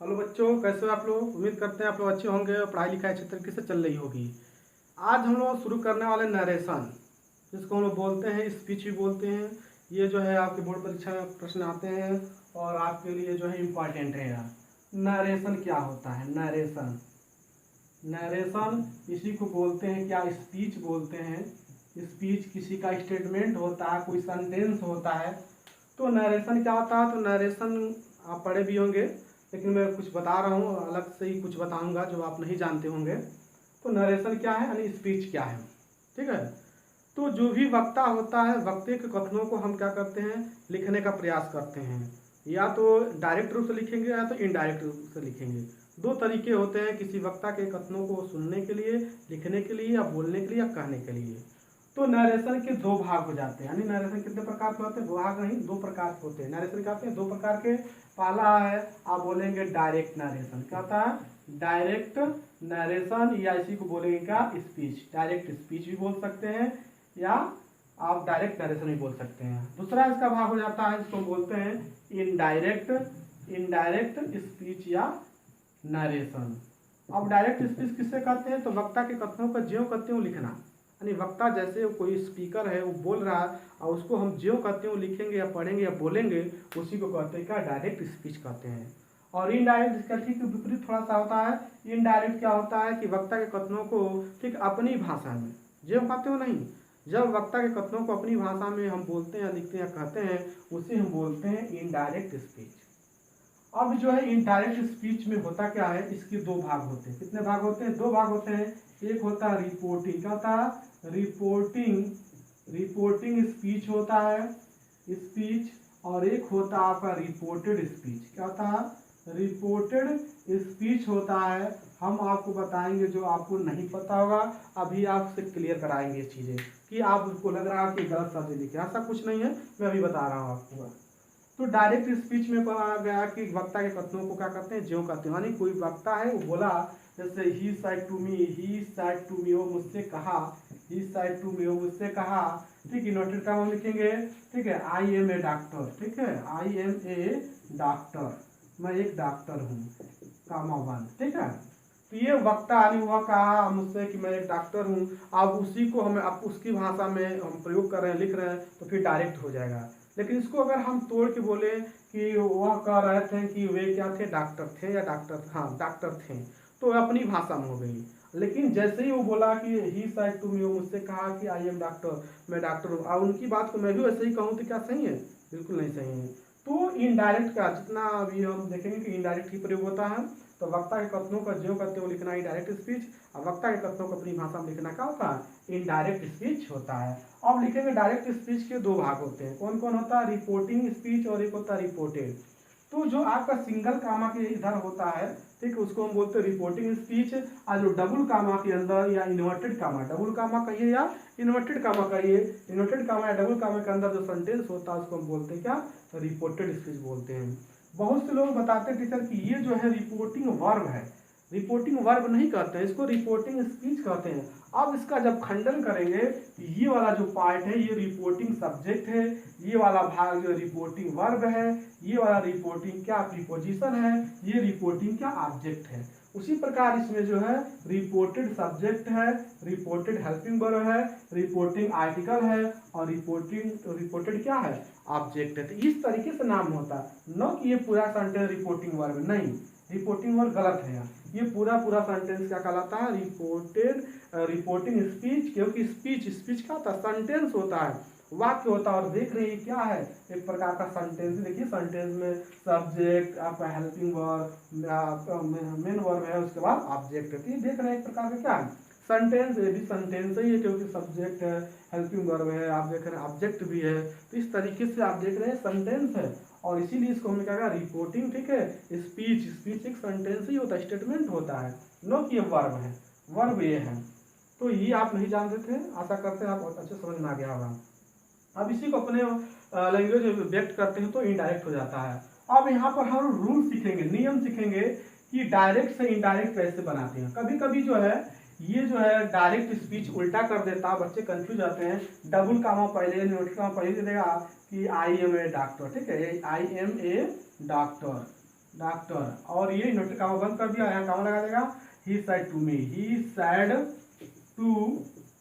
Hello बच्चों, कैसे हो आप लोग। उम्मीद करते हैं आप लोग अच्छे होंगे और पढ़ाई लिखाई अच्छे तरीके से चल रही होगी। आज हम लोग शुरू करने वाले नरेशन, जिसको हम लोग बोलते हैं स्पीच भी बोलते हैं। ये जो है आपके बोर्ड परीक्षा में प्रश्न आते हैं और आपके लिए जो है इम्पॉर्टेंट है यार। नरेशन क्या होता है? नरेशन नरेशन इसी को बोलते हैं क्या? स्पीच बोलते हैं। स्पीच किसी का स्टेटमेंट होता है, कोई सेंटेंस होता है। तो नरेशन क्या होता है? तो नरेशन आप पढ़े भी होंगे, लेकिन मैं कुछ बता रहा हूँ, अलग से ही कुछ बताऊंगा जो आप नहीं जानते होंगे। तो नरेशन क्या है यानी स्पीच क्या है, ठीक है। तो जो भी वक्ता होता है, वक्ते के कथनों को हम क्या करते हैं, लिखने का प्रयास करते हैं। या तो डायरेक्ट रूप से लिखेंगे या तो इनडायरेक्ट रूप से लिखेंगे। दो तरीके होते हैं किसी वक्ता के कथनों को सुनने के लिए, लिखने के लिए, या बोलने के लिए, या कहने के लिए। तो नरेशन के दो भाग हो जाते हैं। यानी नरेशन कितने प्रकार के होते हैं? दो भाग नहीं, दो प्रकार के होते हैं। नरेशन क्या होते हैं? दो प्रकार के। पहला है, आप बोलेंगे डायरेक्ट नरेशन। क्या होता है? डायरेक्ट नरेशन, या इसी को बोलेंगे क्या? स्पीच। डायरेक्ट स्पीच भी बोल सकते हैं या आप डायरेक्ट नरेशन भी बोल सकते हैं। दूसरा इसका भाग हो जाता है जिसको बोलते हैं इनडायरेक्ट स्पीच या नरेशन। अब डायरेक्ट स्पीच किससे कहते हैं? तो वक्ता के कथनों का ज्यों कहते हो लिखना। यानी वक्ता जैसे कोई स्पीकर है, वो बोल रहा है और उसको हम ज्यों कहते हो लिखेंगे या पढ़ेंगे या बोलेंगे, उसी को कहते हैं क्या? डायरेक्ट स्पीच कहते हैं। और इनडायरेक्ट इसका ठीक विपरीत थोड़ा सा होता है। इनडायरेक्ट क्या होता है कि वक्ता के कथनों को ठीक अपनी भाषा में, ज्यों कहते हो नहीं, जब वक्ता के कथनों को अपनी भाषा में हम बोलते हैं, लिखते हैं, कहते हैं, उसे हम बोलते हैं इनडायरेक्ट स्पीच। अब जो है इनडायरेक्ट स्पीच में होता क्या है, इसके दो भाग होते हैं। कितने भाग होते हैं? दो भाग होते हैं। एक होता है रिपोर्टिंग। क्या होता है? रिपोर्टिंग स्पीच होता है, स्पीच। और एक होता है आपका रिपोर्टेड स्पीच। क्या होता है? रिपोर्टेड स्पीच होता है। हम आपको बताएंगे जो आपको नहीं पता होगा, अभी आपसे क्लियर कराएंगे ये चीजें कि आप उसको लग रहा है कि गलत शब्द लिखे, ऐसा कुछ नहीं है, मैं अभी बता रहा हूँ आपको। तो डायरेक्ट स्पीच में कहा गया कि वक्ता के कथनों को क्या करते हैं? ज्यों कहते हैं। यानी कोई वक्ता है, वो बोला, जैसे ही साइड टू मी, वो मुझसे कहा, ही साइड टू मी, वो मुझसे कहा, ठीक है। नोटेड का हम लिखेंगे, ठीक है। आई एम ए डॉक्टर, ठीक है, आई एम ए डॉक्टर, मैं एक डॉक्टर हूँ, कामा वन, ठीक है। तो ये वक्ता यानी हुआ कहा मुझसे कि मैं एक डॉक्टर हूँ। अब उसी को हमें अब उसकी भाषा में हम प्रयोग कर रहे हैं, लिख रहे हैं, तो फिर डायरेक्ट हो जाएगा। लेकिन इसको अगर हम तोड़ के बोले कि वह कह रहे थे कि वे क्या थे? डॉक्टर थे, या डॉक्टर, हाँ डॉक्टर थे, तो अपनी भाषा में हो गई। लेकिन जैसे ही वो बोला कि ही साइड टू मी, वो मुझसे कहा कि आई एम डॉक्टर, मैं डॉक्टर हूँ, और उनकी बात को मैं भी वैसे ही कहूँ, तो क्या सही है? बिल्कुल नहीं सही है। तो इनडायरेक्ट का जितना अभी हम देखेंगे कि इनडायरेक्ट ही प्रयोग होता है। तो वक्ता के कथनों का ज्यों कहते हो लिखना इनडायरेक्ट स्पीच, और वक्ता के कथनों को अपनी भाषा में लिखना क्या होता है? इनडायरेक्ट स्पीच होता है। अब लिखेंगे डायरेक्ट स्पीच के दो भाग होते हैं। कौन कौन होता है? रिपोर्टिंग स्पीच और एक होता है रिपोर्टेड। तो जो आपका सिंगल कामा के इधर होता है, ठीक है, उसको हम बोलते हैं रिपोर्टिंग स्पीच। और जो डबल कामा के अंदर या इन्वर्टेड कामा, डबल कामा कहिए या इन्वर्टेड कामा कहिए, इन्वर्टेड कामा या डबल कामा के अंदर जो सेंटेंस होता है उसको हम बोलते हैं क्या? तो रिपोर्टेड स्पीच बोलते हैं। बहुत से लोग बताते हैं टीचर कि ये जो है रिपोर्टिंग वर्ब है, रिपोर्टिंग वर्ब नहीं कहते हैं इसको, रिपोर्टिंग स्पीच कहते हैं। अब इसका जब खंडन करेंगे, ये वाला जो पार्ट है ये रिपोर्टिंग सब्जेक्ट है, ये वाला भाग जो रिपोर्टिंग वर्ब है, ये वाला रिपोर्टिंग क्या प्रीपोजिशन है, ये रिपोर्टिंग क्या ऑब्जेक्ट है। उसी प्रकार इसमें जो है रिपोर्टेड सब्जेक्ट है, रिपोर्टेड हेल्पिंग वर्ब है, रिपोर्टिंग आर्टिकल है, और रिपोर्टेड क्या है? ऑब्जेक्ट है। तो इस तरीके से नाम होता है, न कि ये पूरा सेंटेंस रिपोर्टिंग वर्ब, नहीं, रिपोर्टिंग वर्ब गलत है। ये पूरा पूरा सेंटेंस क्या कहलाता है? Reporting speech. क्योंकि स्पीच क्या होता है? सेंटेंस होता है, वाक्य होता है। और देख रहे हैं क्या है? एक प्रकार का सेंटेंस। देखिए सेंटेंस में सब्जेक्ट, आपका हेल्पिंग वर्ब, मेन वर्ब है, उसके बाद ऑब्जेक्ट है। तो ये देख रहे हैं एक प्रकार का क्या है? सेंटेंस। ये भी सेंटेंस ही है क्योंकि सब्जेक्ट है, हेल्पिंग वर्ब है, आप देख रहे हैं ऑब्जेक्ट भी है। तो इस तरीके से आप देख रहे हैं सेंटेंस है, और इसीलिए इसको हमने कहा रिपोर्टिंग, ठीक है। स्पीच एक सेंटेंस ही होता है, स्टेटमेंट होता है, नो कि ये वर्ब है, वर्ब ये है। तो ये आप नहीं जानते थे, आशा करते हैं आप बहुत अच्छे समझ में आ गया होगा। अब इसी को अपने लैंग्वेज में व्यक्त करते हैं तो इनडायरेक्ट हो जाता है। अब यहाँ पर हम रूल सीखेंगे, नियम सीखेंगे कि डायरेक्ट से इनडायरेक्ट कैसे बनाते हैं। कभी कभी जो है ये जो है डायरेक्ट स्पीच उल्टा कर देता, बच्चे कंफ्यूज आते हैं। डबल कामा पहले, नोटिस कामा पहले दे देगा कि आई एम ए डॉक्टर, ठीक है, I am a doctor, doctor, और ये इन्वर्टेड कामा बंद कर दिया, यहाँ कामा लगा देगा, he said to me, he said to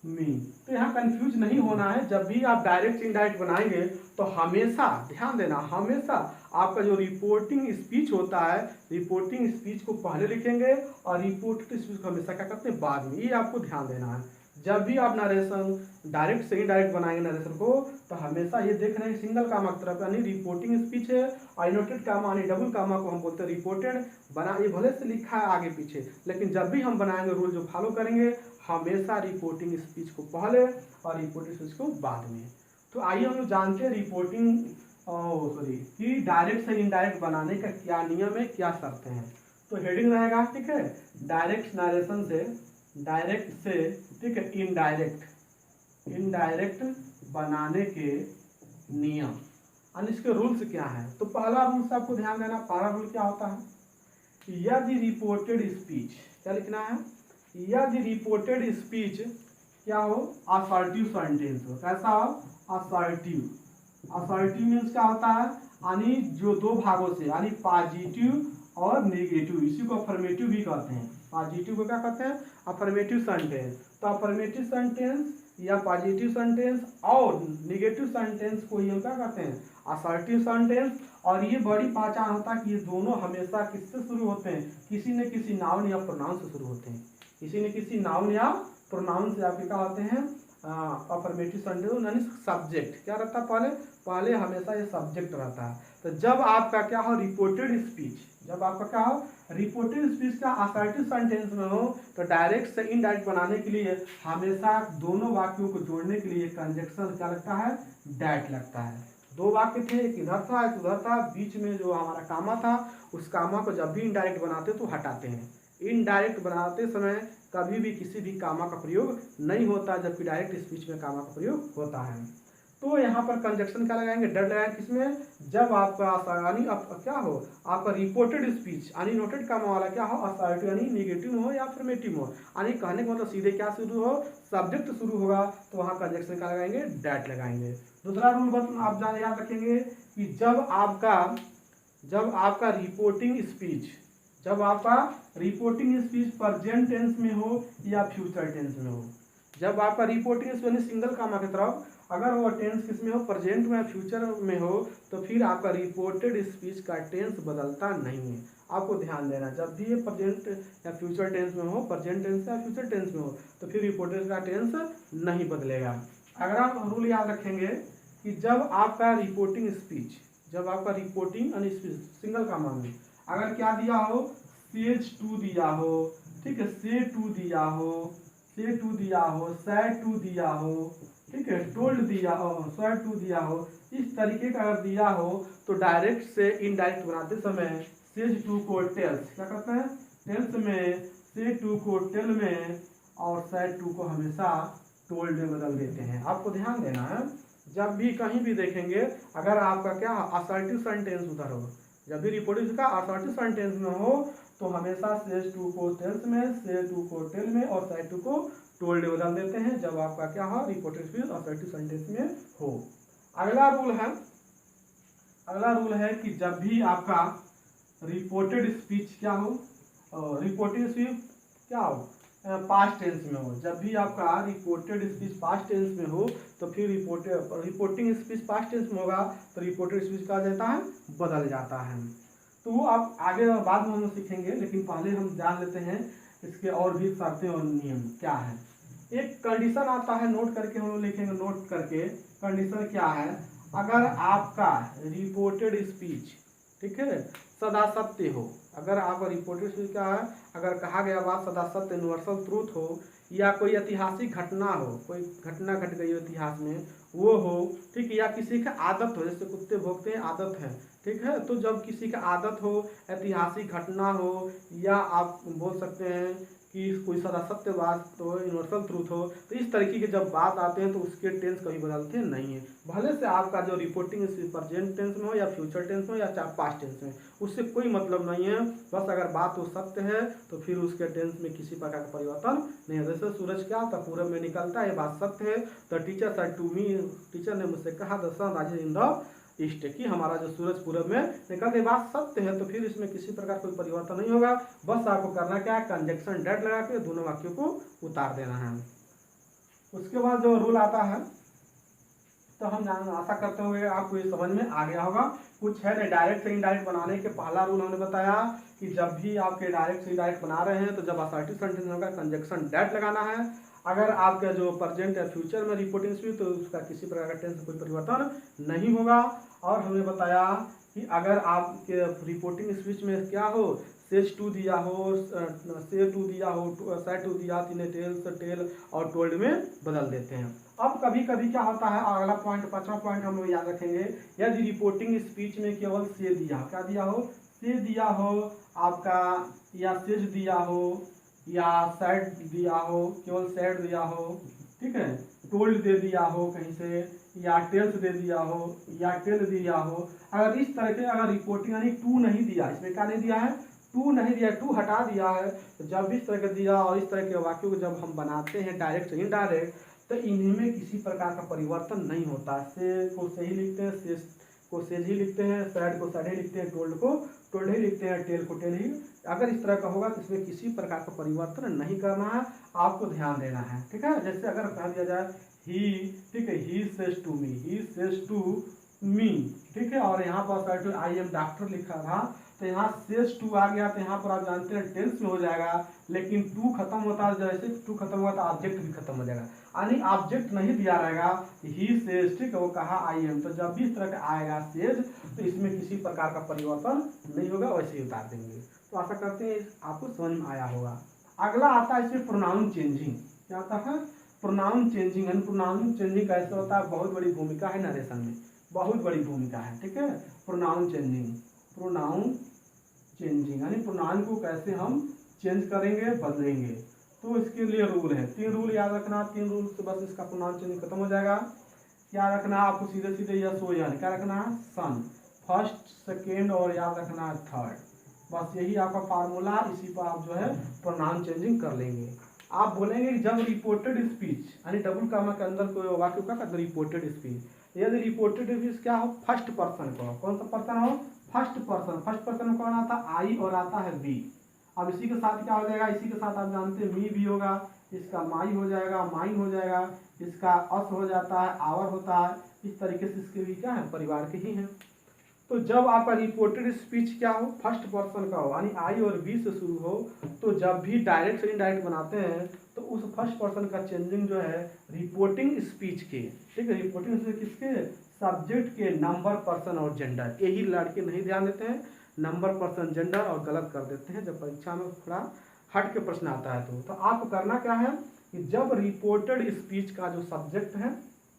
me. तो यहाँ कंफ्यूज नहीं होना है। जब भी आप डायरेक्ट इनडायरेक्ट बनाएंगे तो हमेशा ध्यान देना, हमेशा आपका जो रिपोर्टिंग स्पीच होता है, रिपोर्टिंग स्पीच को पहले लिखेंगे और रिपोर्टेड स्पीच को हमेशा क्या करते हैं, बाद में। ये आपको ध्यान देना है। जब भी आप नरेशन डायरेक्ट से इनडायरेक्ट बनाएंगे नरेशन को, तो हमेशा ये देख रहे हैं सिंगल कामा की तरफ, यानी रिपोर्टिंग स्पीच है, और इनवर्टेड कामा यानी डबल कामा को हम बोलते हैं रिपोर्टेड। बना ये भले से लिखा है आगे पीछे, लेकिन जब भी हम बनाएंगे रूल जो फॉलो करेंगे, हमेशा रिपोर्टिंग स्पीच को पहले और रिपोर्टिंग स्पीच को बाद में। तो आइए हम लोग जानते हैं रिपोर्टिंग कि डायरेक्ट से इनडायरेक्ट बनाने का क्या नियम है, क्या शर्तें हैं। तो हेडिंग रहेगा, ठीक है, डायरेक्ट नरेशन से, डायरेक्ट से, ठीक है, इनडायरेक्ट बनाने के नियम और इसके रूल्स क्या हैं। तो पहला रूल से आपको ध्यान देना, पहला रूल क्या होता है, यदि रिपोर्टेड स्पीच, क्या लिखना है, यदि रिपोर्टेड स्पीच क्या हो, असर्टिव सेंटेंस हो। कैसा हो, असर्टिव। असर्टिव मीन्स क्या होता है, यानी जो दो भागों से, यानी पॉजिटिव और नेगेटिव, इसी को अफर्मेटिव भी कहते हैं। पॉजिटिव को क्या कहते हैं, अफर्मेटिव सेंटेंस। तो अफर्मेटिव सेंटेंस या पॉजिटिव सेंटेंस और नेगेटिव सेंटेंस को हम क्या कहते हैं, असर्टिव सेंटेंस। और ये बड़ी पहचान होता है कि ये दोनों हमेशा किससे शुरू होते हैं, किसी न किसी नाउन या प्रोनाउन से शुरू होते हैं। किसी न किसी नाउन या प्रोनाउन से आपके क्या होते हैं, अफर्मेटिव सेंटेंस यानी सब्जेक्ट क्या रहता है, पहले हमेशा ये सब्जेक्ट रहता है। तो जब आपका क्या हो रिपोर्टेड स्पीच, जब आपका क्या हो रिपोर्टेड स्पीच का असर्टिव सेंटेंस में हो, तो डायरेक्ट से इनडायरेक्ट बनाने के लिए हमेशा दोनों वाक्यों को जोड़ने के लिए कंजक्शन क्या लगता है, डैट लगता है। दो वाक्य थे, एक इधर था एक उधर था, बीच में जो हमारा कामा था, उस कामा को जब भी इनडायरेक्ट बनाते तो हटाते हैं। इनडायरेक्ट बनाते समय कभी भी किसी भी कामा का प्रयोग नहीं होता, जबकि डायरेक्ट स्पीच में कामा का प्रयोग होता है। तो यहाँ पर कंजक्शन क्या लगाएंगे, डर लगाएंगे, किसमें, जब आपका यानी क्या हो, आपका रिपोर्टेड स्पीच यानी नोटेड कामा वाला क्या हो, असर्टिव यानी निगेटिव हो या अफर्मेटिव हो, यानी कहने का मतलब सीधे क्या शुरू हो, सब्जेक्ट शुरू होगा, तो वहाँ कंजक्शन क्या लगाएंगे, डैट लगाएंगे। दूसरा रूल बस आप याद रखेंगे कि जब आपका रिपोर्टिंग स्पीच, जब आपका रिपोर्टिंग स्पीच प्रेजेंट टेंस में हो या फ्यूचर टेंस में हो, जब आपका रिपोर्टिंग स्पीच यानी सिंगल कामा की तरफ अगर वो टेंस किस में हो, प्रेजेंट में, फ्यूचर में हो, तो फिर आपका रिपोर्टेड स्पीच का टेंस बदलता नहीं है। आपको ध्यान देना, जब भी ये प्रेजेंट या फ्यूचर टेंस में हो, प्रेजेंट टेंस या फ्यूचर टेंस में हो, तो फिर रिपोर्टेड का टेंस नहीं बदलेगा। अगर आप रूल याद रखेंगे कि जब आपका रिपोर्टिंग स्पीच, जब आपका रिपोर्टिंग यानी स्पीच सिंगल कामा में अगर क्या दिया हो, सेज टू दिया हो, ठीक है, से टू दिया हो, से टू दिया हो, सैड टू दिया हो, ठीक है, टोल्ड दिया हो, सैड टू दिया हो, इस तरीके का अगर दिया हो, तो डायरेक्ट से इनडायरेक्ट बनाते समय सेज टू को टेल्स क्या कहते हैं, टेल्स में, से टू को टेल में, और सैड टू को हमेशा टोल्ड में बदल देते हैं। आपको ध्यान देना है, जब भी कहीं भी देखेंगे अगर आपका क्या असर्टिव सेंटेंस उधर हो, जब भी रिपोर्टिंग का असर्टिव सेंटेंस में हो, तो हमेशा सेज टू को टेल्स में, से टू को टेल में और साइड टू को टोल्ड में बदल देते हैं, जब आपका क्या हो रिपोर्टेड स्पीच असर्टिव सेंटेंस में हो। अगला रूल है कि जब भी आपका रिपोर्टेड स्पीच क्या हो, रिपोर्टेड स्पीच क्या हो, पास्ट टेंस में हो, जब भी आपका रिपोर्टेड स्पीच पास्ट टेंस में हो, तो फिर रिपोर्टिंग स्पीच पास्ट टेंस में होगा, तो रिपोर्टेड स्पीच क्या जाता है, बदल जाता है। तो वो आप आगे बाद में हम सीखेंगे, लेकिन पहले हम जान लेते हैं इसके और भी शर्तें और नियम क्या है। एक कंडीशन आता है, नोट करके हम लोग लिखेंगे, नोट करके कंडीशन क्या है, अगर आपका रिपोर्टेड स्पीच, ठीक है, सदा सत्य हो, अगर आपका रिपोर्टेड स्पीच क्या है, अगर कहा गया बात सदा सत्य यूनिवर्सल ट्रूथ हो, या कोई ऐतिहासिक घटना हो, कोई घटना घट गई हो इतिहास में वो हो, ठीक है, या किसी का आदत हो, जैसे कुत्ते भौंकते हैं आदत है, ठीक है, तो जब किसी का आदत हो, ऐतिहासिक घटना हो, या आप बोल सकते हैं कि कोई सदा सत्य बात हो, यूनिवर्सल ट्रूथ हो, तो इस तरीके के जब बात आते हैं तो उसके टेंस कभी बदलते नहीं है। भले से आपका जो रिपोर्टिंग प्रेजेंट टेंस में हो या फ्यूचर टेंस में हो या पास्ट टेंस में, उससे कोई मतलब नहीं है, बस अगर बात वो सत्य है तो फिर उसके टेंस में किसी प्रकार का परिवर्तन नहीं है। जैसे सूरज क्या होता पूरब में निकलता है, ये बात सत्य है, तो टीचर ने मुझसे कहा the sun rises in the east की, हमारा जो सूरज पूरब में निकलता है, बात सत्य है, तो फिर इसमें किसी प्रकार कोई परिवर्तन नहीं होगा। बस आपको करना क्या है, कंजक्शन डेट लगा के दोनों वाक्यों को उतार देना है। उसके बाद जो रूल आता है, तो हम आशा करते हुए आपको ये समझ में आ गया होगा। कुछ है नहीं, डायरेक्ट से इनडायरेक्ट बनाने के पहला रूल हमने बताया कि जब भी आपके डायरेक्ट से इनडायरेक्ट बना रहे हैं तो जब असर्टिव सेंटेंस होगा कंजक्शन डेट लगाना है। अगर आपका जो प्रेजेंट या फ्यूचर में रिपोर्टिंग स्पीच तो उसका किसी प्रकार का टेंस में कोई परिवर्तन नहीं होगा। और हमने बताया कि अगर आपके रिपोर्टिंग स्पीच में क्या हो, सेज टू दिया हो, से टू दिया हो, सेड टू दिया, तीन टेल्स टेल और टोल्ड में बदल देते हैं। अब कभी कभी क्या होता है, अगला पॉइंट 5वां पॉइंट हम लोग याद रखेंगे, यदि रिपोर्टिंग स्पीच में केवल से दिया हो, क्या दिया हो, से दिया हो आपका, या सेज दिया हो, या सैड दिया हो, केवल सैड दिया हो, ठीक है, टोल्ड दे दिया हो कहीं से, या टेल्स दे दिया हो, या टेल दिया हो, अगर इस तरह के अगर रिपोर्टिंग यानी टू नहीं दिया, इसमें क्या नहीं दिया है, टू नहीं दिया, टू हटा दिया है, तो जब इस तरह का दिया और इस तरह के वाक्यों को जब हम बनाते हैं डायरेक्ट से इनडायरेक्ट, तो इनमें किसी प्रकार का परिवर्तन नहीं होता। से को सही लिखते हैं, से को सेज ही लिखते हैं, सैड को सैड ही लिखते हैं, टोल्ड को टोल्ड ही लिखते हैं, टेल को टेल ही। अगर इस तरह का होगा तो इसमें किसी प्रकार का परिवर्तन नहीं करना है, आपको ध्यान देना है, ठीक है। जैसे अगर कह दिया जाए ही, ठीक है, he says to me, he says to me, ठीक है, और यहाँ पर आई एम डॉक्टर लिखा था, तो यहाँ सेज टू आ गया, तो यहाँ पर आप जानते हैं टेंस में हो जाएगा, लेकिन टू खत्म होता है, जैसे टू खत्म हुआ तो ऑब्जेक्ट भी खत्म हो जाएगा, यानी ऑब्जेक्ट नहीं दिया रहेगा, ही सेज, ठीक है, वो कहा आई एम, तो जब भी इस तरह का आएगा सेज तो इसमें किसी प्रकार का परिवर्तन नहीं होगा, वैसे ही उतार देंगे। तो आशा करते हैं आपको समझ में आया होगा। अगला आता है इसमें प्रोनाउन चेंजिंग। क्या आता है, प्रोनाउन चेंजिंग। यानी प्रोनाउन चेंजिंग कैसे होता है, बहुत बड़ी भूमिका है नरेशन में, बहुत बड़ी भूमिका है, ठीक है। प्रोनाउन चेंजिंग, प्रोनाउन चेंजिंग यानी प्रोनाउन को कैसे हम चेंज करेंगे, बदलेंगे, तो इसके लिए रूल है, 3 रूल याद रखना, 3 रूल से बस इसका प्रोनाउन चेंजिंग खत्म हो जाएगा। क्या रखना है आपको, सीधे सीधे यस हो, यानी क्या रखना है, सन, फर्स्ट सेकेंड और याद रखना है थर्ड, बस यही आपका फार्मूला, इसी पर आप जो है प्रोनाउन चेंजिंग कर लेंगे। आप बोलेंगे जब रिपोर्टेड स्पीच यानी डबल कामा के अंदर कोई वाक्य का रिपोर्टेड स्पीच, यदि रिपोर्टेड स्पीच क्या हो, फर्स्ट पर्सन को, कौन सा पर्सन हो, फर्स्ट पर्सन, फर्स्ट पर्सन में कौन आता है, आई और आता है बी। अब इसी के साथ क्या हो जाएगा, इसी के साथ आप जानते हैं मी भी होगा, इसका माई हो जाएगा, माइन हो जाएगा, इसका अस हो जाता है, आवर होता है, इस तरीके से इसके भी क्या है, परिवार के ही हैं। तो जब आपका रिपोर्टेड स्पीच क्या हो, फर्स्ट पर्सन का हो, यानी आई और बी से शुरू हो, तो जब भी डायरेक्ट से इनडायरेक्ट बनाते हैं तो उस फर्स्ट पर्सन का चेंजिंग जो है रिपोर्टिंग स्पीच के, ठीक है, रिपोर्टिंग स्पीच किसके, सब्जेक्ट के, नंबर, पर्सन और जेंडर, यही लड़के नहीं ध्यान देते हैं, नंबर, पर्सन, जेंडर और गलत कर देते हैं जब परीक्षा में थोड़ा हट के प्रश्न आता है। तो आपको करना क्या है कि जब रिपोर्टेड स्पीच का जो सब्जेक्ट है,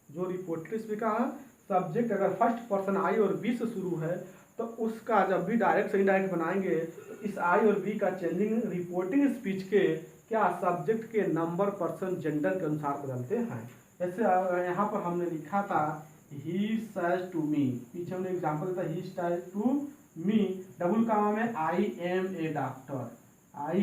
जो रिपोर्टेड स्पीच का है सब्जेक्ट अगर फर्स्ट पर्सन आई और बी से शुरू है, तो उसका जब भी डायरेक्ट से इनडायरेक्ट बनाएंगे तो इस आई और बी का चेंजिंग रिपोर्टिंग स्पीच के क्या, सब्जेक्ट के नंबर, पर्सन, जेंडर के अनुसार बदलते हैं। जैसे यहाँ पर हमने लिखा था ही सेज टू मी, पीछे हमने एग्जाम्पल था he says to me, double comma में I am a doctor, I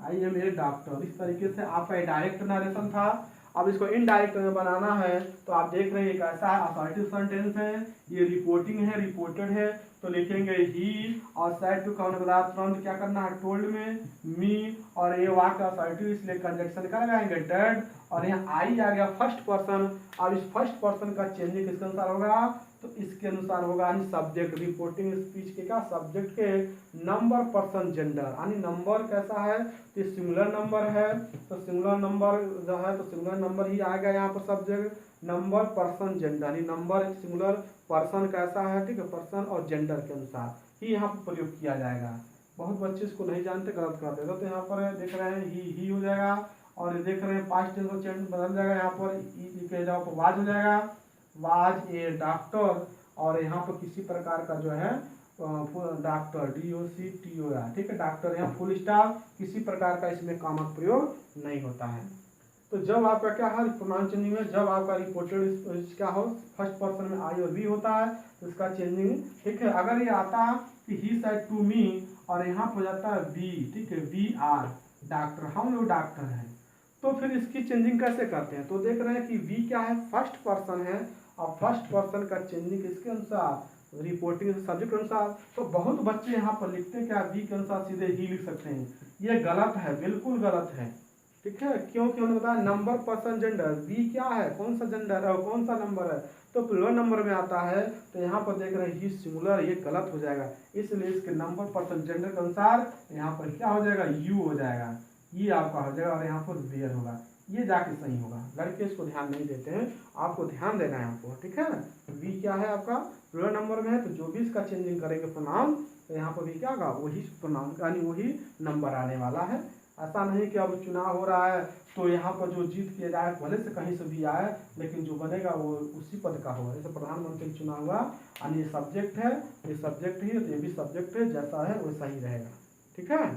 am a doctor, इस तरीके से आपका डायरेक्ट नरेशन था। अब इसको इनडायरेक्ट में बनाना है, तो आप देख रहे हैं कैसा है, असर्टिव सेंटेंस है, ये रिपोर्टिंग है, रिपोर्टेड है, तो लिखेंगे ही और सेड टू का होने के बाद तुरंत क्या करना है, टोल्ड में मी, और ये वाक्य असर्टिव इसलिए कंजक्शन का लगाएंगे डेड, और यहाँ आई आ गया फर्स्ट पर्सन। अब इस फर्स्ट पर्सन का चेंजिंग किसके अनुसार होगा, तो इसके अनुसार होगा, यानी सब्जेक्ट, रिपोर्टिंग स्पीच के का सब्जेक्ट के नंबर, पर्सन, जेंडर, यानी नंबर कैसा है, तो सिंगुलर नंबर है, तो सिंगुलर नंबर जो है तो सिंगुलर नंबर ही आएगा यहाँ पर सब्जेक्ट, नंबर, पर्सन, जेंडर, यानी नंबर सिंगुलर, पर्सन कैसा है, ठीक है, पर्सन और जेंडर के अनुसार ही यहाँ पर प्रयोग किया जाएगा। बहुत बच्चे इसको नहीं जानते, गलत कर देते, तो यहाँ पर देख रहे हैं ही हो जाएगा, और देख रहे हैं पास्ट टेंस चेंज बदल जाएगा, यहाँ पर के जगह पर वाज हो जाएगा, वाज ए डॉक्टर, और यहाँ पर किसी प्रकार का जो है डॉक्टर DOCTOR, ठीक है, डॉक्टर, यहाँ फुल स्टॉप, किसी प्रकार का इसमें कॉमा प्रयोग नहीं होता है। तो जब आपका क्या है प्रोनाउन चेंजिंग में, जब आपका रिपोर्टेड क्या हो, फर्स्ट पर्सन में आई और बी होता है तो इसका चेंजिंग, ठीक है। अगर ये आता कि ही सेड टू मी और यहाँ पर जाता है बी, ठीक है, वी आर डॉक्टर, हम लोग डॉक्टर हैं, तो फिर इसकी चेंजिंग कैसे करते हैं, तो देख रहे हैं कि वी क्या है, फर्स्ट पर्सन है, और फर्स्ट पर्सन का चेंजिंग किसके अनुसार, रिपोर्टिंग सब्जेक्ट के अनुसार। तो बहुत बच्चे यहाँ पर लिखते क्या, बी के अनुसार सीधे ही लिख सकते हैं, ये गलत है, बिल्कुल गलत है, ठीक है। क्योंकि उन्होंने बताया नंबर पर्सन जेंडर, बी क्या है, कौन सा जेंडर है और कौन सा नंबर है, तो प्लूरल नंबर में आता है। तो यहाँ पर देख रहे हैं ही सिंगुलर, ये गलत हो जाएगा, इसलिए इसके नंबर पर्सन जेंडर के अनुसार यहाँ पर क्या हो जाएगा, यू हो जाएगा, ये आपका हो जाएगा और यहाँ पर वेयर होगा, ये जाके सही होगा। लड़के इसको ध्यान नहीं देते हैं, आपको ध्यान देना है आपको, ठीक है। बी क्या है आपका, प्लूरल नंबर में है, तो जो भी इसका चेंजिंग करेंगे प्रोनाउन, तो यहाँ पर भी क्या होगा, वही प्रोनाउन यानी वही नंबर आने वाला है। ऐसा नहीं कि अब चुनाव हो रहा है तो यहाँ पर जो जीत किया जाए भले से कहीं से भी आए, लेकिन जो बनेगा वो उसी पद का होगा। जैसे प्रधानमंत्री चुनाव हुआ, यानी ये सब्जेक्ट है, ये सब्जेक्ट ही, तो ये भी सब्जेक्ट है, जैसा है वैसा ही रहेगा, ठीक है।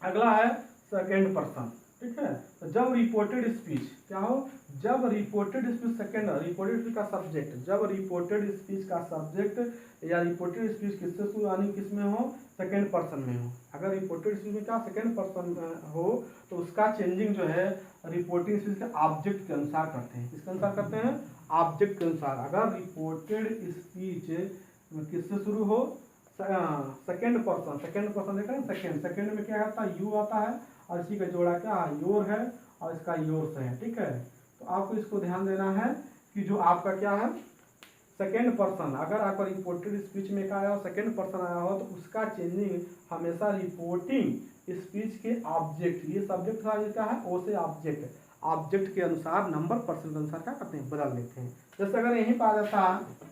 अगला है सेकेंड पर्सन, ठीक है। तो जब रिपोर्टेड स्पीच क्या हो, जब reported speech second, reported speech का सब्जेक्ट, जब रिपोर्टेड स्पीच का सब्जेक्ट या रिपोर्टेड स्पीच किससे शुरू यानी किस में हो, सेकेंड पर्सन में हो। अगर रिपोर्टेड स्पीच में क्या सेकेंड पर्सन हो तो उसका चेंजिंग जो है रिपोर्टिंग स्पीच के ऑब्जेक्ट के अनुसार करते हैं। किसके अनुसार करते हैं, ऑब्जेक्ट के अनुसार। अगर रिपोर्टेड स्पीच किससे शुरू हो, सेकेंड पर्सन, सेकेंड पर्सन देख रहे हैं, सेकेंड, सेकेंड में क्या आता है, यू आता है, और इसी का जोड़ा क्या है, योर है, और इसका योर्स है, ठीक है। तो आपको इसको ध्यान देना है कि जो आपका क्या है सेकेंड पर्सन, अगर आपका रिपोर्टेड स्पीच में क्या आया हो, सेकेंड पर्सन आया हो, तो उसका चेंजिंग हमेशा रिपोर्टिंग स्पीच के ऑब्जेक्ट, ये सब्जेक्ट था, ये क्या है, ओ से ऑब्जेक्ट, ऑब्जेक्ट के अनुसार नंबर पर्सन के अनुसार क्या करते हैं, बदल देते हैं। जैसे अगर यहीं पर आ जाता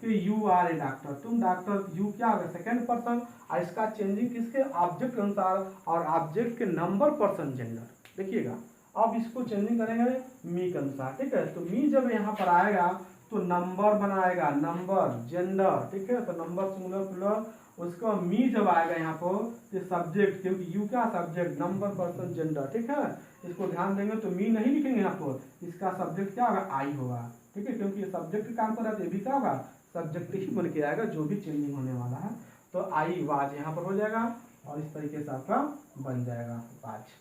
कि यू आर ए डॉक्टर, तुम डॉक्टर, यू क्या होगा सेकेंड पर्सन, और इसका चेंजिंग किसके ऑब्जेक्ट के अनुसार और ऑब्जेक्ट के नंबर पर्सन जेंडर। देखिएगा अब इसको चेंजिंग करेंगे मी के अनुसार, ठीक है। तो मी जब यहाँ पर आएगा तो नंबर बनाएगा, नंबर जेंडर, ठीक है। तो नंबर सिंगुलर प्लूरल, उसका मी जब आएगा यहाँ पर सब्जेक्ट, क्योंकि यू क्या सब्जेक्ट, नंबर पर्सन जेंडर, ठीक है। इसको ध्यान देंगे तो मी नहीं लिखेंगे यहाँ पर, इसका सब्जेक्ट क्या होगा, आई होगा, ठीक है। क्योंकि ये सब्जेक्ट काम कर रहा है तो ये भी क्या होगा, सब्जेक्ट ही बन के आएगा जो भी चेंजिंग होने वाला है। तो आई वाज यहाँ पर हो जाएगा और इस तरीके से आपका बन जाएगा वाज।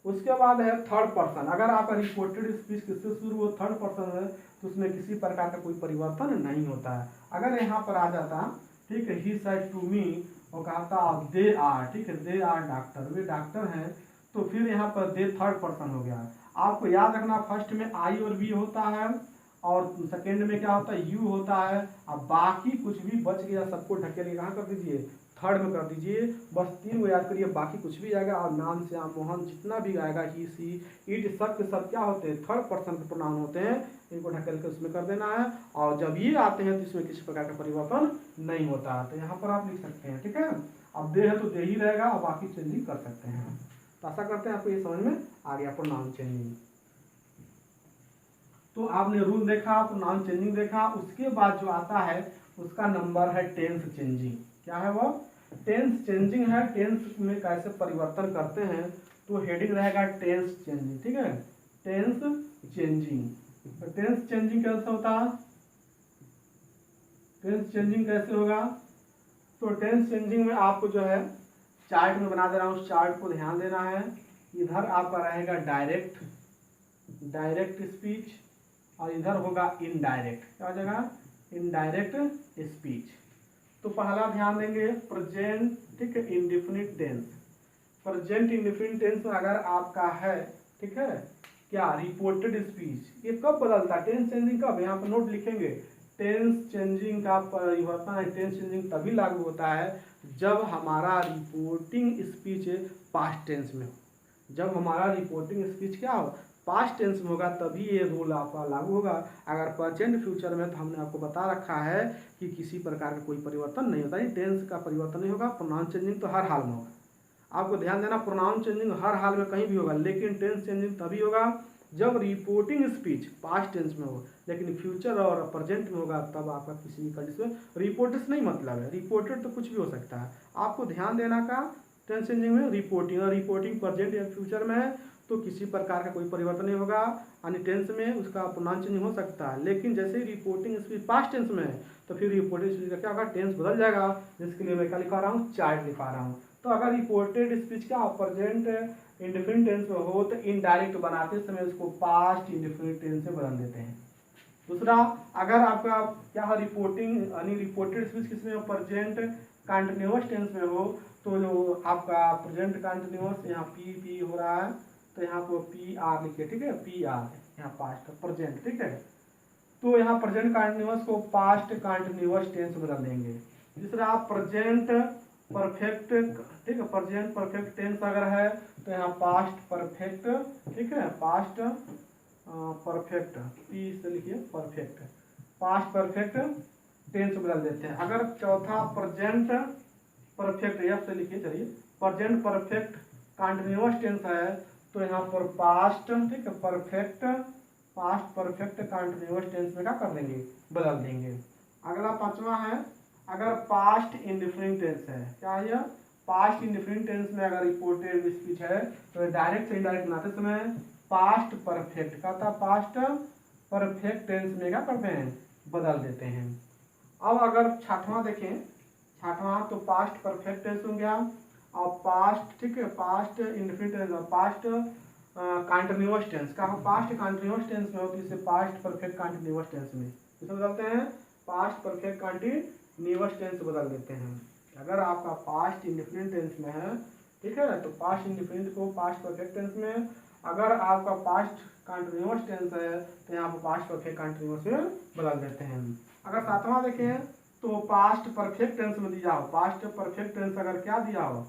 उसके बाद है थर्ड पर्सन, अगर आपका रिपोर्टेड स्पीच किससे शुरू हो, थर्ड पर्सन है, तो उसमें किसी प्रकार का कोई परिवर्तन नहीं होता है। अगर यहाँ पर आ जाता, ठीक है, ही सेड टू मी, वो कहा था दे आर, ठीक है, दे आर डॉक्टर, वे डॉक्टर हैं, तो फिर यहाँ पर दे थर्ड पर्सन हो गया। आपको याद रखना फर्स्ट में आई और वी होता है और सेकेंड में क्या होता है, यू होता है, अब बाकी कुछ भी बच गया सबको ढकेल के कहाँ कर दीजिए, थर्ड में कर दीजिए। बस तीन को याद करिए, बाकी कुछ भी आएगा और नाम से मोहन जितना भी आएगा, ही सी इट सब के सब क्या होते हैं, थर्ड पर्सन के प्रोनाउन होते हैं, इनको ढकेल के उसमें कर देना है। और जब ये आते हैं तो इसमें किसी प्रकार का परिवर्तन नहीं होता है। तो यहाँ पर आप लिख सकते हैं, ठीक है। अब दे है तो दे ही रहेगा और बाकी चेंजिंग कर सकते हैं। तो आशा करते हैं आपको ये समझ में आ गया प्रोनाउन चेंजिंग। तो आपने रूल देखा, प्रोनाउन चेंजिंग देखा, उसके बाद जो आता है उसका नंबर है टेंस चेंजिंग। क्या है वो, टेंस चेंजिंग है। टेंस में कैसे परिवर्तन करते हैं, तो हेडिंग रहेगा टेंस चेंजिंग, ठीक है, टेंस चेंजिंग। तो टेंस चेंजिंग कैसे होता है, टेंस चेंजिंग कैसे होगा, तो टेंस चेंजिंग में आपको जो है चार्ट में बना दे रहा हूँ, उस चार्ट को ध्यान देना है। इधर आपका रहेगा डायरेक्ट, डायरेक्ट स्पीच, और इधर होगा इनडायरेक्ट, क्या हो जाएगा, इनडायरेक्ट स्पीच। तो पहला ध्यान देंगे प्रेजेंट, ठीक है, indefinite tense. Present indefinite tense में अगर आपका है, ठीक है, क्या रिपोर्टेड स्पीच, ये कब बदलता है, टेंस चेंजिंग कब, यहाँ पर नोट लिखेंगे, टेंस चेंजिंग का परिवर्तन है, टेंस चेंजिंग तभी लागू होता है जब हमारा रिपोर्टिंग स्पीच पास्ट टेंस में हो। जब हमारा रिपोर्टिंग स्पीच क्या हो, पास्ट टेंस में होगा, तभी ये रूल आपका लागू होगा। अगर प्रेजेंट फ्यूचर में, तो हमने आपको बता रखा है कि किसी प्रकार का कोई परिवर्तन नहीं होता है, टेंस का परिवर्तन नहीं होगा। प्रोनाउन चेंजिंग तो हर हाल में होगा, आपको ध्यान देना, प्रोनाउन चेंजिंग हर हाल में कहीं भी होगा, लेकिन टेंस चेंजिंग तभी होगा जब रिपोर्टिंग स्पीच पास्ट टेंस में हो। लेकिन फ्यूचर और प्रेजेंट में होगा तब आपका किसी भी कंडीशन में, रिपोर्टेड से नहीं मतलब है, रिपोर्टेड तो कुछ भी हो सकता है। आपको ध्यान देना का टेंस चेंजिंग में रिपोर्टिंग, और रिपोर्टिंग प्रेजेंट या फ्यूचर में है तो किसी प्रकार का कोई परिवर्तन नहीं होगा, यानी टेंस में उसका प्रोनाउन चेंजिंग हो सकता है। लेकिन जैसे ही रिपोर्टिंग स्पीच पास्ट टेंस में है तो फिर रिपोर्टिंग स्पीच का क्या होगा, टेंस बदल जाएगा, जिसके लिए मैं क्या लिखा रहा हूँ, चार्ट लिखा रहा हूँ। तो अगर रिपोर्टेड स्पीच क्या प्रेजेंट इंडेफिनिट टेंस में हो तो इनडायरेक्ट बनाते समय उसको पास्ट इंडेफिनिट टेंस से बदल देते हैं। दूसरा, अगर आपका क्या है रिपोर्टिंग यानी रिपोर्टेड स्पीच किसमें हो, प्रेजेंट कंटिन्यूअस टेंस में हो, तो जो आपका प्रेजेंट कंटिन्यूअस यहाँ पी हो रहा है तो यहाँ पर पी आर लिखिए, ठीक है, पी आर यहाँ पास्ट प्रेजेंट, ठीक है। तो यहाँ प्रेजेंट कंटिन्यूअस को पास्ट कंटिन्यूअस टेंस बदल देंगे। दूसरा, प्रेजेंट परफेक्ट, ठीक है, प्रेजेंट परफेक्ट टेंस अगर है तो यहाँ पास्ट परफेक्ट, ठीक है, पास्ट परफेक्ट, पी से लिखिए परफेक्ट, पास्ट परफेक्ट टेंस बदल देते हैं। अगर चौथा प्रेजेंट परफेक्ट, एफ से लिखिए, चलिए, प्रेजेंट परफेक्ट कंटिन्यूअस टेंस है तो यहाँ पर पास्ट, ठीक है, perfect, past perfect continuous tense में क्या कर देंगे, बदल देंगे। अगला पांचवा है, अगर पास्ट इंडिफरेंट टेंस है, क्या है, पास्ट इंडिफरेंट टेंस में अगर रिपोर्टेड स्पीच है तो डायरेक्ट से इनडायरेक्ट बनाते समय पास्ट परफेक्ट का था, पास्ट परफेक्ट टेंस में क्या करते हैं, बदल देते हैं। अब अगर छठवां देखें, छठवां तो पास्ट परफेक्ट टेंस हो गया और पास्ट, ठीक है, पास्ट इंडिफरेंट टेंस और पास्ट कंटिन्यूअस टेंस का, पास्ट कंटिन्यूअस टेंस में होती है, पास्ट परफेक्ट कंटिन्यूअस टेंस में इसे बदलते हैं, पास्ट परफेक्ट कंटिन्यूअस टेंस बदल देते हैं। अगर आपका पास्ट इंडिफरेंट टेंस में है, ठीक है, तो पास्ट इंडिफरेंट को पास्ट परफेक्ट टेंस में, अगर आपका पास्ट कंटिन्यूअस टेंस है तो यहाँ पर पास्ट परफेक्ट कंटिन्यूअस में बदल देते हैं। अगर सातवां देखें तो पास्ट परफेक्ट टेंस में दिया हो, पास्ट परफेक्ट टेंस अगर क्या दिया हो,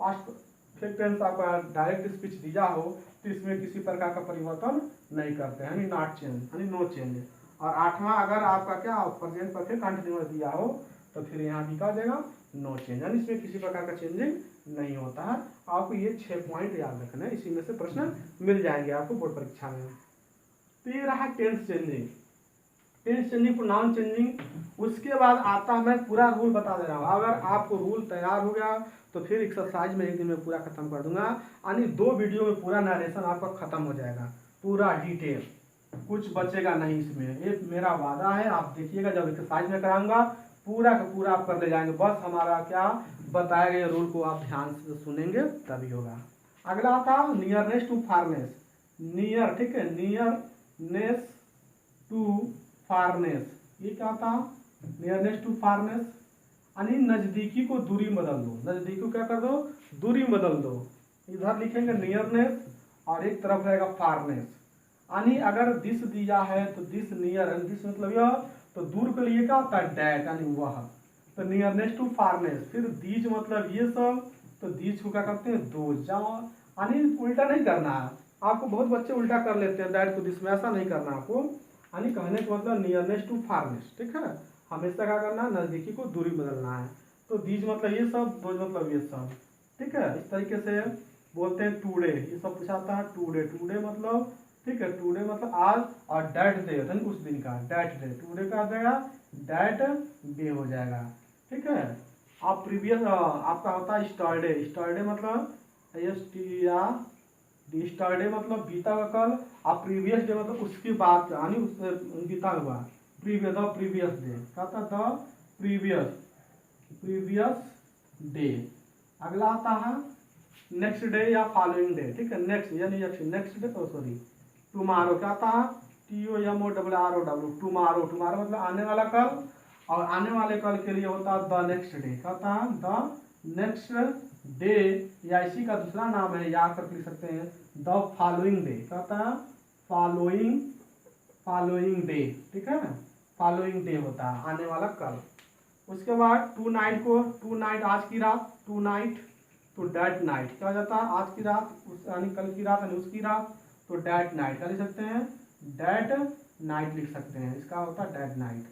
पास्ट परफेक्ट टेंस आपका डायरेक्ट स्पीच दिया हो तो इसमें किसी प्रकार का परिवर्तन नहीं करते हैं, यानी नॉट चेंज, यानी नो चेंज। और आठवां, अगर आपका क्या हो, प्रेजेंट परफेक्ट कंटिन्यूअस दिया हो तो फिर यहाँ भी क्या देगा, नो चेंज, यानी इसमें किसी प्रकार का चेंजिंग नहीं होता है। आपको ये 6 पॉइंट याद रखना है, इसी में से प्रश्न मिल जाएंगे आपको बोर्ड परीक्षा में। तो ये रहा tense changing, tense changing, pronoun changing. उसके बाद आता मैं पूरा रूल बता दे रहा हूँ, अगर आपको रूल तैयार हो गया तो फिर एक्सरसाइज में एक दिन में पूरा खत्म कर दूंगा, यानी 2 वीडियो में पूरा नरेशन आपका खत्म हो जाएगा, पूरा डिटेल, कुछ बचेगा नहीं इसमें, ये मेरा वादा है। आप देखिएगा जब एक्सरसाइज में कराऊंगा पूरा का पूरा आप कर ले जाएंगे, बस हमारा क्या बताया गया रूल को आप ध्यान से सुनेंगे तभी होगा। अगला आता नियरनेस टू फारनेस, नियर, ठीक है, नियरनेस टू फारनेस, ये क्या था, नियरनेस टू फारनेस, यानी नजदीकी को दूरी बदल दो, नजदीकी को क्या कर दो, दूरी बदल दो। इधर लिखेंगे नियरनेस और एक तरफ रहेगा फारनेस, यानी अगर दिस दिया है तो दिस नियर, दिस मतलब यह, तो दूर के लिए क्या होता है, डैट, यानी वह, तो नियरनेस टू फारनेस। फिर दीज मतलब ये सब, तो दीज को क्या करते हैं, दो, यानी उल्टा नहीं करना है आपको, बहुत बच्चे उल्टा कर लेते हैं दैट को दिस में, ऐसा नहीं करना आपको, यानी कहने का मतलब नियरनेस टू फारनेस, ठीक है, हमेशा क्या करना है, नजदीकी को दूरी बदलना है। तो दीज मतलब ये सब, दो मतलब ये सब, ठीक है, इस तरीके से बोलते हैं टूडे, ये सब पूछाता है टूडे, टूडे मतलब, ठीक है, टूडे मतलब आज, और डैट डे उस दिन का, डैट डे, टूडे का आ जाएगा डैट डे हो जाएगा, ठीक है। आप प्रीवियस आपका होता है स्टरडे, स्टरडे मतलब स्टरडे मतलब बीता हुआ कल, और प्रीवियस डे मतलब उसकी बात, यानी उससे बीता हुआ, प्रीवियस, द प्रीवियस डे, क्या था, द प्रीवियस डे। अगला आता है नेक्स्ट डे या फॉलोइंग डे, ठीक है, नेक्स्ट यानी नेक्स्ट डे, सॉरी टुमारो, क्या था, TOMORRO, टुमारो, टुमारो मतलब आने वाला कल, और आने वाले कल के लिए होता है द नेक्स्ट डे, क्या था, द नेक्स्ट डे, या इसी का दूसरा नाम है, याद कर लिख सकते हैं, द फॉलोइंग डे, क्या था, फॉलोइंग डे, ठीक है, फॉलोइंग डे होता है आने वाला कल। उसके बाद टू नाइट को, टू नाइट आज की रात, टू नाइट, तो डेट नाइट क्या हो जाता है, आज की रात, यानी कल की रात, यानी उसकी रात, तो डेट नाइट क्या लिख सकते हैं, डेट नाइट लिख सकते हैं, इसका होता है डेट नाइट।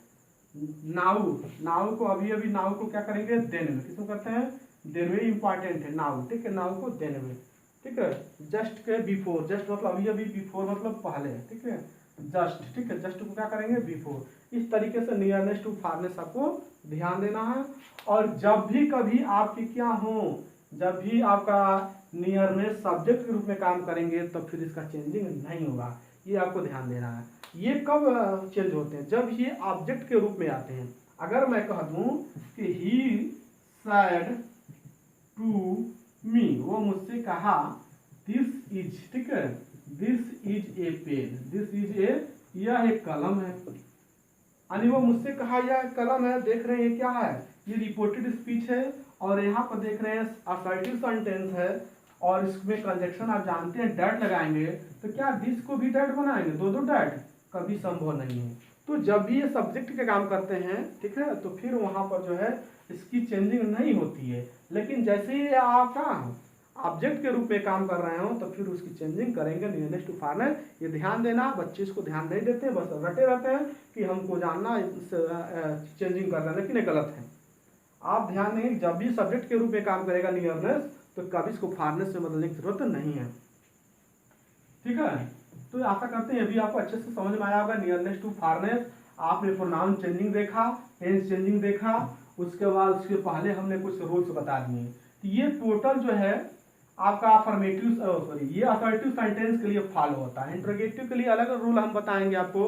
नाउ, नाउ को अभी नाउ को क्या करेंगे, देन में, किसको करते हैं, देन में, इंपॉर्टेंट है नाउ, ठीक है, नाउ को देन में, ठीक है। जस्ट के बिफोर, जस्ट मतलब अभी, बिफोर मतलब पहले, ठीक है, जस्ट, ठीक है, जस्ट को क्या करेंगे, बिफोर। इस तरीके से नियरनेस टू फारनेस आपको ध्यान देना है। और जब भी कभी आपकी क्या हो, जब भी आपका नियरनेस सब्जेक्ट के रूप में काम करेंगे तो फिर इसका चेंजिंग नहीं होगा, ये आपको ध्यान देना है। ये कब चेंज होते हैं, जब ये ऑब्जेक्ट के रूप में आते हैं। अगर मैं कह दूं कि ही सेड टू मी, वो मुझसे कहा, दिस इज, ठीक है, this is a pen, this is a यह एक कलम है। यानी वो मुझसे कहा यह कलम है, देख रहे हैं क्या है, ये रिपोर्टेड स्पीच है। और यहाँ पर देख रहे हैं असर्टिव सेंटेंस है, और इसमें कंजक्शन आप जानते हैं डैट लगाएंगे, तो क्या दिस को भी डैट बनाएंगे, दो दो डैट, कभी संभव नहीं है। तो जब भी ये सब्जेक्ट के काम करते हैं, ठीक है, तो फिर वहाँ पर जो है इसकी चेंजिंग नहीं होती है। लेकिन जैसे ही आप ऑब्जेक्ट के रूप में काम कर रहे हो तो फिर उसकी चेंजिंग करेंगे नियरेस्ट टू फॉरेनर। ये ध्यान देना, बच्चे इसको ध्यान नहीं देते, बस रटे रहते हैं कि हमको जानना चेंजिंग करना, लेकिन ये गलत है। आप ध्यान देंगे जब भी सब्जेक्ट के रूप में काम करेगा नियरनेस, तो कभी इसको फारनेस से बदलने की जरूरत नहीं है। ठीक है, तो आशा करते हैं अभी आपको अच्छे से समझ में आया होगा नियरनेस टू फारनेस। आपने प्रोनाउन चेंजिंग देखा, टेंस चेंजिंग देखा, उसके बाद उसके पहले हमने कुछ रूल्स बता दिए। तो ये टोटल जो है आपका ये असर्टिव सेंटेंस के लिए फॉलो होता है। इंट्रोगेटिव के लिए अलग रूल हम बताएंगे आपको,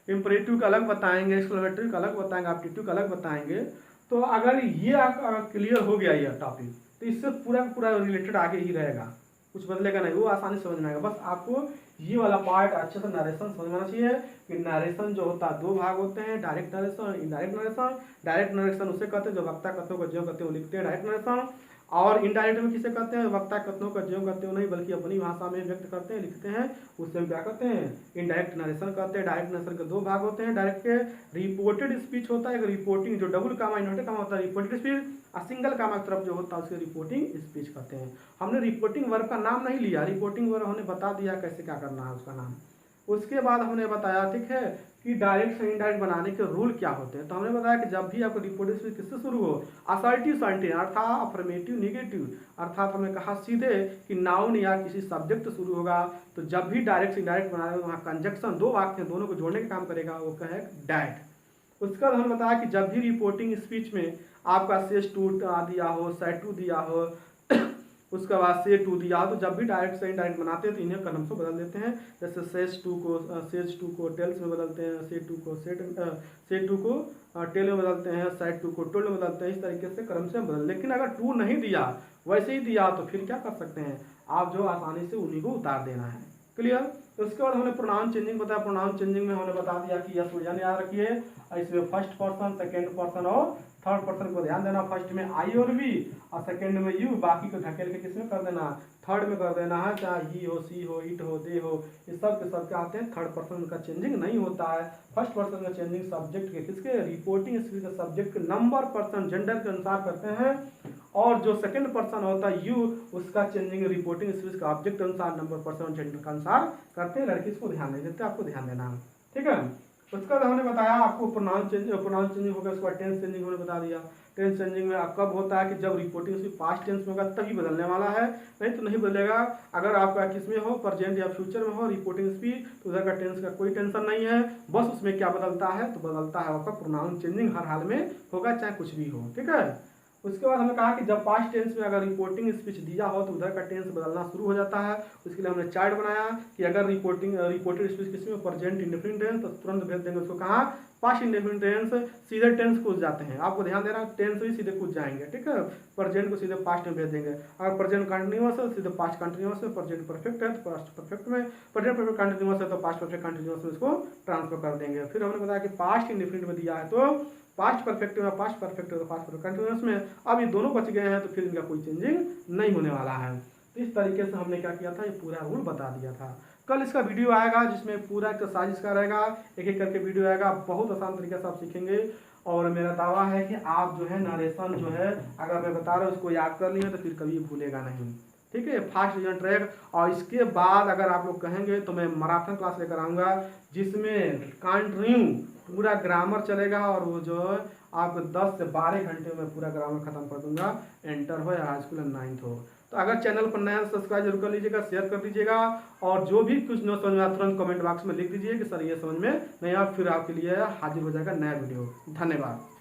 इंपरेटिव का अलग बताएंगे, एक्सक्लेमेटरी का अलग बताएंगे, एप्टीट्यूड का अलग बताएंगे। तो अगर ये क्लियर हो गया ये टॉपिक, तो इससे पूरा रिलेटेड आगे ही रहेगा, कुछ बदलेगा नहीं, वो आसानी समझ में आएगा। बस आपको ये वाला पार्ट अच्छे से नरेशन समझना चाहिए कि नरेशन जो होता है दो भाग होते हैं, डायरेक्ट नरेशन और इनडायरेक्ट नरेशन। डायरेक्ट नरेशन उसे कहते हैं जो वक्ता कथनों को ज्यों कहते हो लिखते हैं डायरेक्ट नरेशन, और इनडायरेक्ट में किसे कहते हैं, वक्ता कथनों का ज्यों कहते हो नहीं बल्कि अपनी भाषा में व्यक्त करते हैं, लिखते हैं, उससे हम क्या कहते हैं, इनडायरेक्ट नरेशन कहते हैं। डायरेक्ट नरेशन के दो भाग होते हैं, डायरेक्ट के रिपोर्टेड स्पीच होता है, रिपोर्टिंग जो डबल कामा इन्वर्टेड कामा होता है रिपोर्टेड स्पीच, और सिंगल कामा की तरफ जो होता है उसके रिपोर्टिंग स्पीच कहते हैं। हमने रिपोर्टिंग वर्ब का नाम नहीं लिया, रिपोर्टिंग वर्ब हमने बता दिया कैसे क्या करना है उसका नाम। उसके बाद हमने बताया, ठीक है, कि डायरेक्ट से इनडायरेक्ट बनाने के रूल क्या होते हैं। तो हमने बताया कि जब भी आपको रिपोर्टिंग स्पीच किससे शुरू हो, असर्टिव सेंटेंस अर्थात अफर्मेटिव नेगेटिव, अर्थात हमने कहा सीधे कि नाउन या किसी सब्जेक्ट से शुरू होगा, तो जब भी डायरेक्ट से इनडायरेक्ट बनाने वहाँ कंजक्शन दो वाक्य दोनों को जोड़ने का काम करेगा, वो कहे डैट। उसके बाद हमने बताया कि जब भी रिपोर्टिंग स्पीच में आपका सेज टू दिया हो, सेड टू दिया हो, उसके बाद से टू दिया, तो जब भी डायरेक्ट से इनडायरेक्ट बनाते हैं तो इन्हें कलम से बदल देते हैं। जैसे सेज टू को टेल्स में बदलते हैं, सेज टू को टेल में बदलते हैं, साइड टू को टोल में बदलते हैं, इस तरीके से क्रम से बदल। लेकिन अगर टू नहीं दिया, वैसे ही दिया, तो फिर क्या कर सकते हैं आप, जो आसानी से उन्हीं को उतार देना है। क्लियर। तो उसके बाद हमने प्रोनाउन चेंजिंग बताया। प्रोनाउन चेंजिंग में हमने बता दिया कि यस वजन याद रखिए, इसमें फर्स्ट पर्सन, सेकेंड पर्सन और थर्ड पर्सन को ध्यान देना। फर्स्ट में आई और वी, और सेकेंड में यू, बाकी को धकेल के किसमें कर देना, थर्ड में कर देना है, चाहे ही हो, सी हो, इट हो, दे हो, ये सब के सब क्या आते हैं, थर्ड पर्सन का चेंजिंग नहीं होता है। फर्स्ट पर्सन का चेंजिंग सब्जेक्ट के किसके, रिपोर्टिंग स्पीच के सब्जेक्ट के नंबर पर्सन जेंडर के अनुसार करते हैं, और जो सेकंड पर्सन होता है यू, उसका चेंजिंग रिपोर्टिंग स्पीच का ऑब्जेक्ट अनुसार नंबर पर्सन जेंडर के अनुसार करते हैं। लड़की इसको ध्यान नहीं देते, आपको ध्यान देना है, ठीक है। उसका हमने बताया आपको प्रोनाउन चेंजिंग हो गया, उसका टेंस चेंजिंग हमने बता दिया। टेंस चेंजिंग में कब होता है कि जब रिपोर्टिंग स्पीच पास्ट टेंस में होगा तभी बदलने वाला है, नहीं तो नहीं बदलेगा। अगर आपका किस में हो, प्रेजेंट या फ्यूचर में हो रिपोर्टिंग स्पीच, तो उधर का टेंस का कोई टेंशन नहीं है, बस उसमें क्या बदलता है, तो बदलता है आपका प्रोनाउन चेंजिंग हर हाल में होगा, चाहे कुछ भी हो, ठीक है। उसके बाद हमने कहा कि जब पास्ट टेंस में अगर रिपोर्टिंग स्पीच दिया हो तो उधर का टेंस बदलना शुरू हो जाता है। उसके लिए हमने चार्ट बनाया कि अगर रिपोर्टेड स्पीच किसी में प्रेजेंट इंडेफिनिट टेंस, तो तुरंत भेज देंगे उसको कहाँ, पास्ट इंडेफिनिट टेंस, सीधे टेंस कूद जाते हैं। आपको ध्यान देना, टेंस ही सीधे कूद जाएंगे, ठीक है। प्रेजेंट को सीधे पास्ट में भेज देंगे। अगर प्रेजेंट कंटिन्यूअस है सीधे पास्ट कंटिन्यूअस में, प्रेजेंट परफेक्ट है तो पास्ट परफेक्ट में, प्रेजेंट परफेक्ट कंटिन्यूअस है तो पास्ट परफेक्ट कंटिन्यूअस में इसको ट्रांसफर कर देंगे। फिर हमने बताया कि पास्ट इंडेफिनिट में दिया है तो पास्ट परफेक्ट में, पास्ट परफेक्ट है तो पास्ट परफेक्ट कंटिन्यूअस में। अब ये दोनों बच गए हैं तो फिर इनका कोई चेंजिंग नहीं होने वाला है। तो इस तरीके से हमने क्या किया था, ये पूरा रूल बता दिया था। कल इसका वीडियो आएगा जिसमें पूरा एक्सरसाइज इसका रहेगा, एक एक करके वीडियो आएगा, बहुत आसान तरीके से आप सीखेंगे। और मेरा दावा है कि आप जो है नरेशन जो है अगर मैं बता रहा हूँ उसको याद कर लिए तो फिर कभी भूलेगा नहीं, ठीक है। Fast reason track. और इसके बाद अगर आप लोग कहेंगे तो मैं मैराथन क्लास लेकर आऊँगा जिसमें कंटिन्यू पूरा ग्रामर चलेगा, और वो जो है आपको 10 से 12 घंटे में पूरा ग्रामर खत्म कर दूंगा, इंटर हो या हाई स्कूल या 9th हो। तो अगर चैनल पर नया सब्सक्राइब जरूर कर लीजिएगा, शेयर कर दीजिएगा, और जो भी कुछ न समझ में आए तुरंत कमेंट बॉक्स में लिख दीजिए कि सर ये समझ में नहीं आया, फिर आपके लिए हाजिर हो जाएगा नया वीडियो। धन्यवाद।